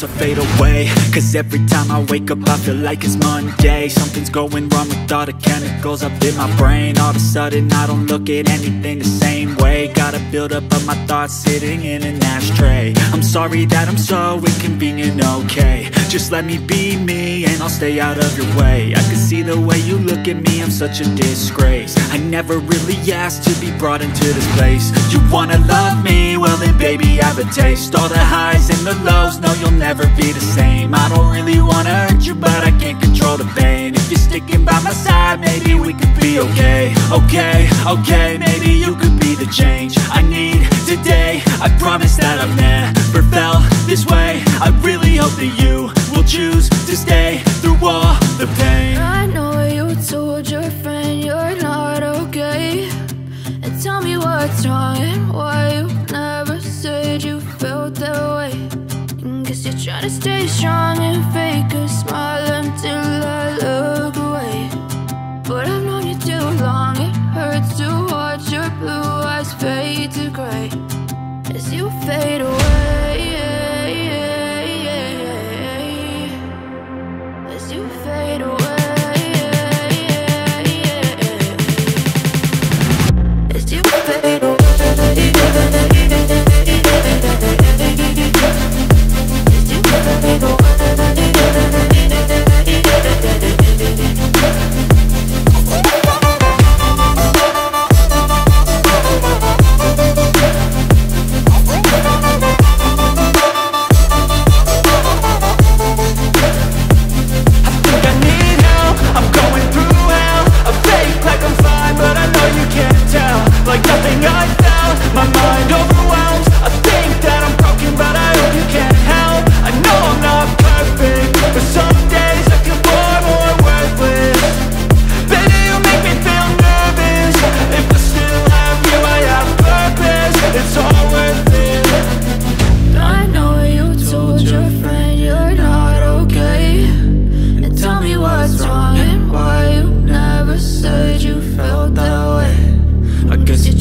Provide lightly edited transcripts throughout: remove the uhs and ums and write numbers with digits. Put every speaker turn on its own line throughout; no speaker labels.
to fade away. Cause every time I wake up I feel like it's Monday. Something's going wrong with all the chemicals up in my brain. All of a sudden I don't look at anything the same way. Got a buildup of my thoughts sitting in an ashtray. I'm sorry that I'm so inconvenient, okay. Just let me be me and I'll stay out of your way. I can see the way you look at me, I'm such a disgrace. I never really asked to be brought into this place. You wanna love me? Well then baby I have a taste. All the highs and the lows, no you'll never be the same. I don't really wanna hurt you but I can't control the pain. If you're sticking by my side maybe we could be okay. Okay, maybe you could be the change I need today. I promise that I've never felt this way. I really hope that you will choose to stay through all the pain.
I know you told your friend you're not okay, and tell me what's wrong and why you never said you felt that way. Guess you're trying to stay strong and fake a smile until I look away. But I've known you too long, it hurts to watch your blue eyes fade to gray as you fade away. As you fade away. As you fade away.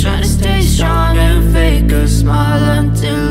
Trying to stay strong and fake a smile until